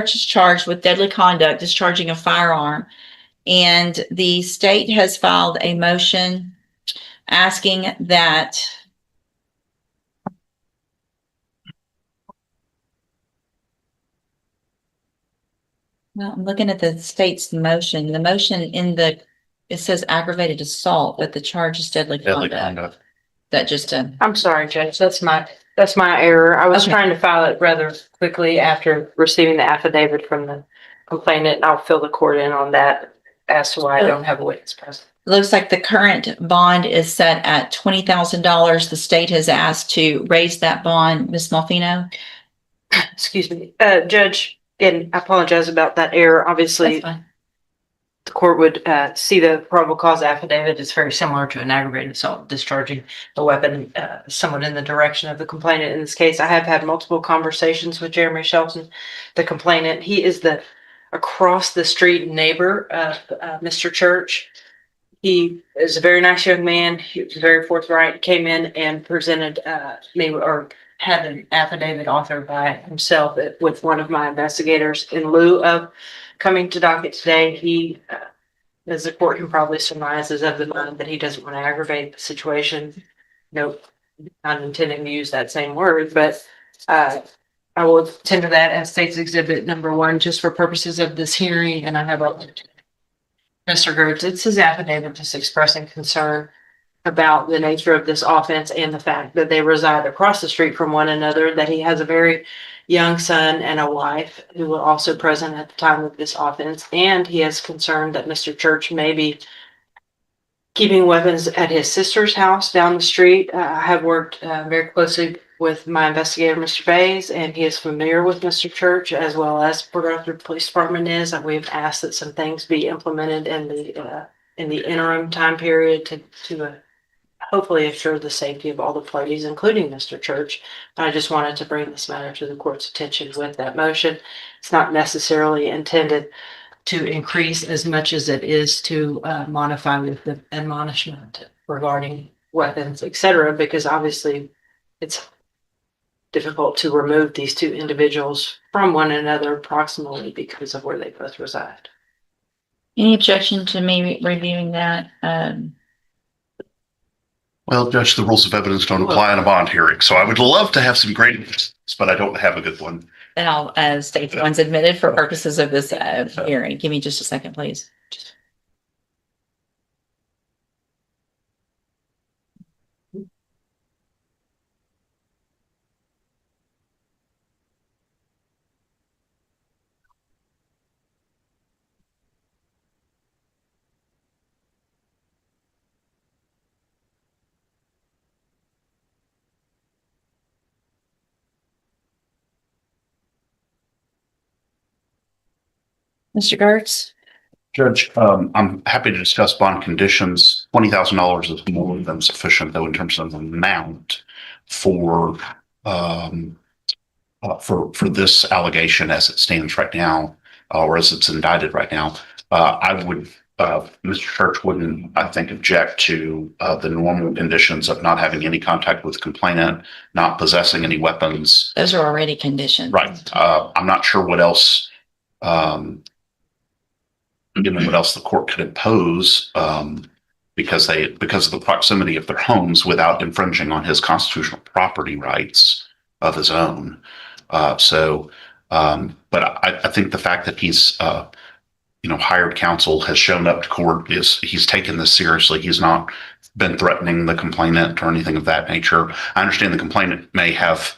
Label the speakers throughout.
Speaker 1: is charged with deadly conduct, discharging a firearm, and the state has filed a motion asking that well, I'm looking at the state's motion. The motion it says aggravated assault, but the charge is deadly conduct. That just
Speaker 2: I'm sorry, Judge. That's my error. I was trying to file it rather quickly after receiving the affidavit from the complainant, and I'll fill the court in on that as to why I don't have a witness present.
Speaker 1: Looks like the current bond is set at $20,000. The state has asked to raise that bond. Ms. Malfino?
Speaker 2: Excuse me, Judge, and I apologize about that error. Obviously, the court would see the probable cause affidavit is very similar to an aggravated assault, discharging a weapon somewhat in the direction of the complainant. In this case, I have had multiple conversations with Jeremy Shelton, the complainant. He is the across the street neighbor of Mr. Church. He is a very nice young man. He was very forthright, came in and presented me or had an affidavit authored by himself with one of my investigators in lieu of coming to docket today. He, as the court can probably surmise, is of the mind that he doesn't want to aggravate the situation. Nope, not intending to use that same word, but I will tender that as State's Exhibit number 1 just for purposes of this hearing. And I have Mr. Gertz, it's his affidavit just expressing concern about the nature of this offense and the fact that they reside across the street from one another, that he has a very young son and a wife who were also present at the time of this offense. And he has concern that Mr. Church may be keeping weapons at his sister's house down the street. I have worked very closely with my investigator, Mr. Bays, and he is familiar with Mr. Church as well as Port Arthur Police Department is. And we've asked that some things be implemented in the interim time period to hopefully assure the safety of all the parties, including Mr. Church. I just wanted to bring this matter to the court's attention with that motion. It's not necessarily intended to increase as much as it is to modify with the admonishment regarding weapons, etc., because obviously it's difficult to remove these two individuals from one another approximately because of where they both reside.
Speaker 1: Any objection to me reviewing that?
Speaker 3: Well, Judge, the rules of evidence don't apply in a bond hearing, so I would love to have some great evidence, but I don't have a good one.
Speaker 1: And I'll state the ones admitted for purposes of this hearing. Give me just a second, please. Mr. Gertz?
Speaker 3: Judge, I'm happy to discuss bond conditions. $20,000 is more than sufficient, though, in terms of amount for this allegation as it stands right now, or as it's indicted right now. I would, Mr. Church wouldn't, I think, object to the normal conditions of not having any contact with the complainant, not possessing any weapons.
Speaker 1: Those are already conditions.
Speaker 3: Right. I'm not sure what else. What else the court could impose because of the proximity of their homes without infringing on his constitutional property rights of his own. But I think the fact that he's hired counsel, has shown up to court, he's taken this seriously. He's not been threatening the complainant or anything of that nature. I understand the complainant may have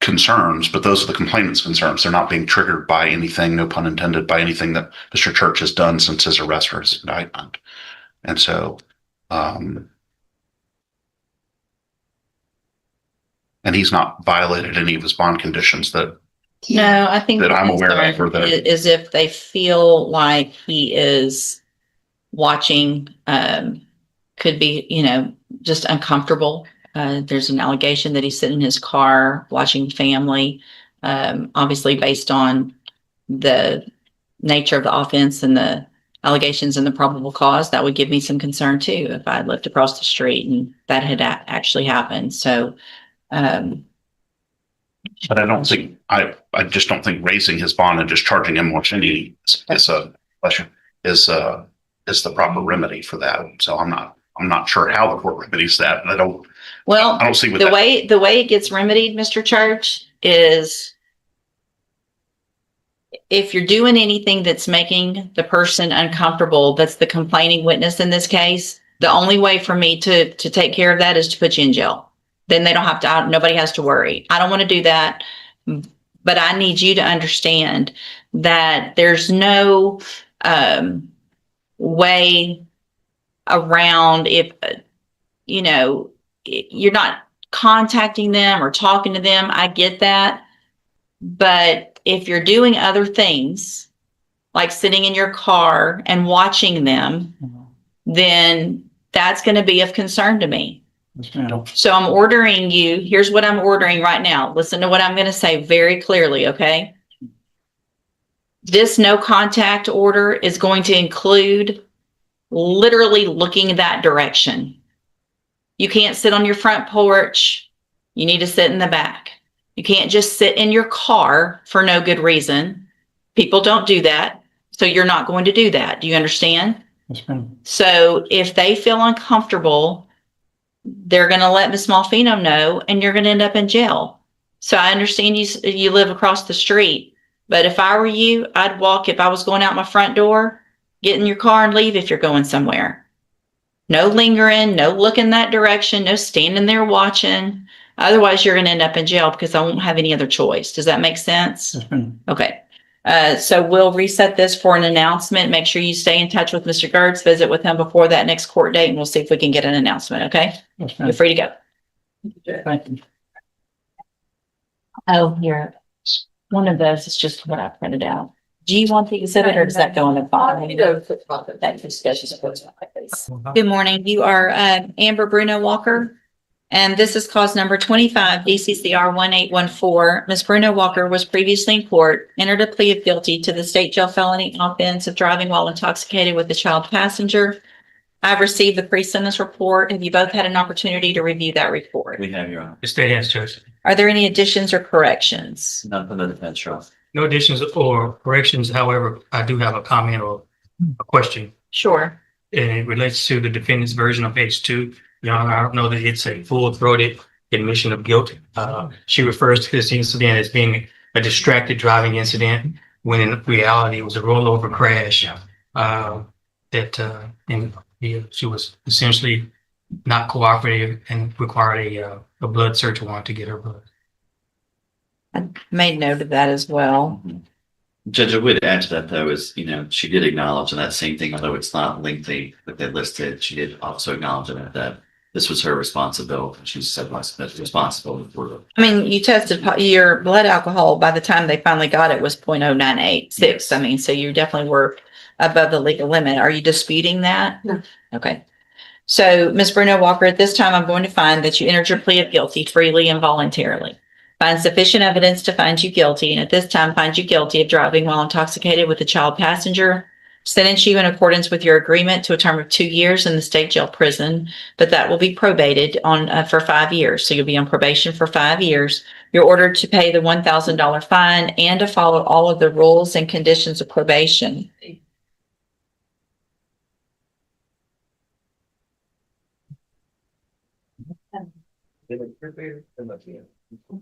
Speaker 3: concerns, but those are the complainant's concerns. They're not being triggered by anything, no pun intended, by anything that Mr. Church has done since his arrest or his indictment. And so, and he's not violated any of his bond conditions that
Speaker 1: No, I think
Speaker 3: that I'm aware of.
Speaker 1: Is if they feel like he is watching, could be, just uncomfortable. There's an allegation that he's sitting in his car watching family, obviously based on the nature of the offense and the allegations and the probable cause. That would give me some concern too if I lived across the street and that had actually happened. So,
Speaker 3: but I don't think I just don't think raising his bond and just charging him more penalty is the proper remedy for that. So I'm not sure how the court remedies that. And I don't see what
Speaker 1: the way it gets remedied, Mr. Church, is if you're doing anything that's making the person uncomfortable, that's the complaining witness in this case, the only way for me to take care of that is to put you in jail. Then they don't have to, nobody has to worry. I don't want to do that, but I need you to understand that there's no way around if, you're not contacting them or talking to them. I get that. But if you're doing other things, like sitting in your car and watching them, then that's going to be of concern to me. So I'm ordering you. Here's what I'm ordering right now. Listen to what I'm going to say very clearly, okay? This no contact order is going to include literally looking that direction. You can't sit on your front porch. You need to sit in the back. You can't just sit in your car for no good reason. People don't do that. So you're not going to do that. Do you understand?
Speaker 4: Yes, ma'am.
Speaker 1: So if they feel uncomfortable, they're going to let Ms. Malfino know, and you're going to end up in jail. So I understand you live across the street, but if I were you, I'd walk. If I was going out my front door, get in your car and leave if you're going somewhere. No lingering, no looking that direction, no standing there watching. Otherwise, you're going to end up in jail because I won't have any other choice. Does that make sense?
Speaker 4: Yes, ma'am.
Speaker 1: Okay. So we'll reset this for an announcement. Make sure you stay in touch with Mr. Gertz, visit with him before that next court date, and we'll see if we can get an announcement. Okay.
Speaker 4: Yes,
Speaker 1: You're
Speaker 4: ma'am.
Speaker 1: free to go.
Speaker 4: Thank you.
Speaker 1: Oh, here. One of those is just what I printed out. Do you want the exhibit or does that go in the file? That discussion is supposed to like this. Good morning. You are Amber Bruno Walker, and this is cause number 25 DCCR 1814. Ms. Bruno Walker was previously in court, entered a plea of guilty to the state jail felony offense of driving while intoxicated with a child passenger. I've received the pre-sentence report. Have you both had an opportunity to review that report?
Speaker 5: We have, Your Honor.
Speaker 4: The state has, Judge.
Speaker 1: Are there any additions or corrections?
Speaker 5: None from the defense, Your Honor.
Speaker 4: No additions or corrections. However, I do have a comment or a question,
Speaker 1: Sure.
Speaker 4: and it relates to the defendant's version of H2. Your Honor, I don't know that it's a full-throated admission of guilt. She refers to this incident as being a distracted driving incident, when in reality it was a rollover crash. She was essentially not cooperative and required a blood search warrant to get her blood.
Speaker 1: I made note of that as well.
Speaker 5: Judge, I would add to that, though, is, she did acknowledge in that same thing, although it's not lengthy, that they listed, she did also acknowledge in it that this was her responsibility. She said, that's responsible for it.
Speaker 1: I mean, you tested your blood alcohol by the time they finally got it was 0.0986.
Speaker 5: Yes.
Speaker 1: I mean, so you definitely were above the legal limit. Are you disputing that?
Speaker 2: No.
Speaker 1: Okay. So, Ms. Bruno Walker, at this time, I'm going to find that you entered your plea of guilty freely and voluntarily. Find sufficient evidence to find you guilty, and at this time find you guilty of driving while intoxicated with a child passenger. Sentence you in accordance with your agreement to a term of 2 years in the state jail prison, but that will be probated on for 5 years. So you'll be on probation for 5 years. You're ordered to pay the $1,000 fine and to follow all of the rules and conditions of probation.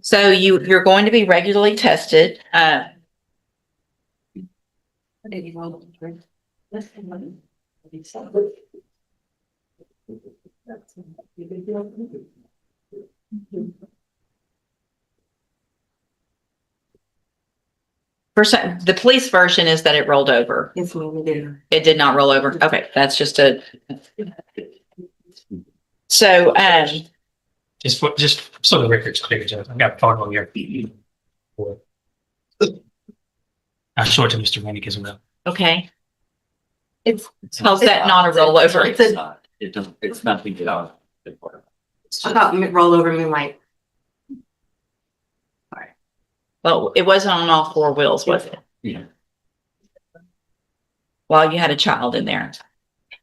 Speaker 1: So you're going to be regularly tested. The police version is that it rolled over.
Speaker 2: Yes, ma'am, we did.
Speaker 1: It did not roll over. Okay, that's just a. So,
Speaker 4: Just so the record's clear, Judge, I've got part on here. I'll show it to Mr. Rennick as well.
Speaker 1: okay. How's that not a rollover?
Speaker 5: It's not. It's nothing to do. It's
Speaker 2: I
Speaker 5: just,
Speaker 2: thought rollover mean like,
Speaker 1: Well, it wasn't on all four wheels, was it?
Speaker 5: yeah.
Speaker 1: While you had a child in there.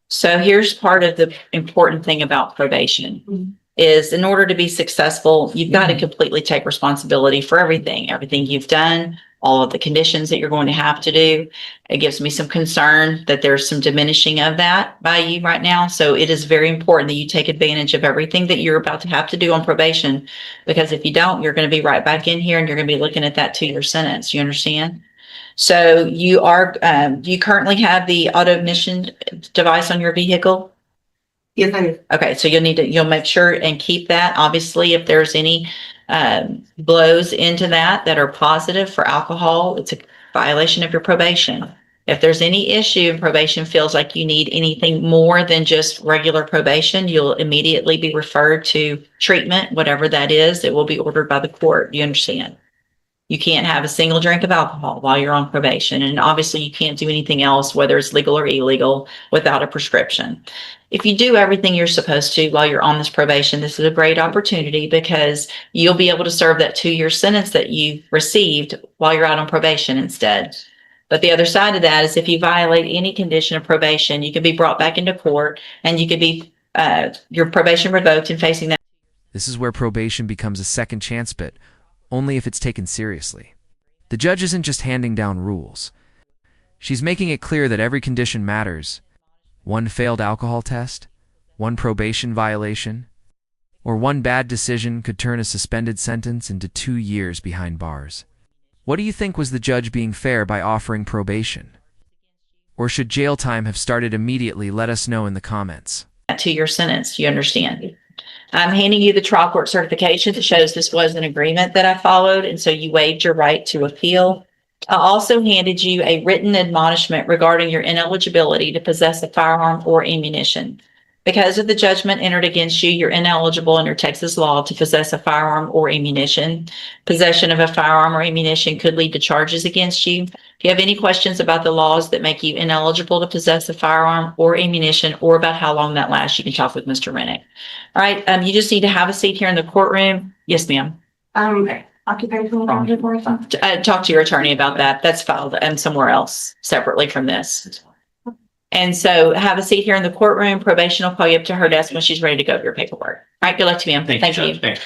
Speaker 1: So here's part of the important thing about probation is in order to be successful, you've got to completely take responsibility for everything you've done, all of the conditions that you're going to have to do. It gives me some concern that there's some diminishing of that by you right now. So it is very important that you take advantage of everything that you're about to have to do on probation, because if you don't, you're going to be right back in here and you're going to be looking at that 2-year sentence. You understand? So you are, do you currently have the auto ignition device on your vehicle?
Speaker 2: Yes, I do.
Speaker 1: Okay, so you'll make sure and keep that. Obviously, if there's any blows into that are positive for alcohol, it's a violation of your probation. If there's any issue and probation feels like you need anything more than just regular probation, you'll immediately be referred to treatment, whatever that is. It will be ordered by the court. You understand? You can't have a single drink of alcohol while you're on probation. And obviously you can't do anything else, whether it's legal or illegal, without a prescription. If you do everything you're supposed to while you're on this probation, this is a great opportunity because you'll be able to serve that 2-year sentence that you received while you're out on probation instead. But the other side of that is if you violate any condition of probation, you can be brought back into court and you could be your probation revoked and facing that.
Speaker 6: This is where probation becomes a second chance bit, only if it's taken seriously. The judge isn't just handing down rules. She's making it clear that every condition matters. One failed alcohol test, one probation violation, or one bad decision could turn a suspended sentence into 2 years behind bars. What do you think was the judge being fair by offering probation? Or should jail time have started immediately? Let us know in the comments.
Speaker 1: That 2-year sentence, you understand? I'm handing you the trial court certification that shows this was an agreement that I followed, and so you waived your right to appeal. I also handed you a written admonishment regarding your ineligibility to possess a firearm or ammunition. Because of the judgment entered against you, you're ineligible under Texas law to possess a firearm or ammunition. Possession of a firearm or ammunition could lead to charges against you. If you have any questions about the laws that make you ineligible to possess a firearm or ammunition, or about how long that lasts, you can talk with Mr. Rennick. All right, you just need to have a seat here in the courtroom. Yes, ma'am.
Speaker 2: Occupational
Speaker 1: Talk to your attorney about that. That's filed somewhere else separately from this. And so have a seat here in the courtroom. Probation will call you up to her desk when she's ready to go over your paperwork. All right, good luck to you, ma'am. Thank you.
Speaker 4: Judge. Thanks.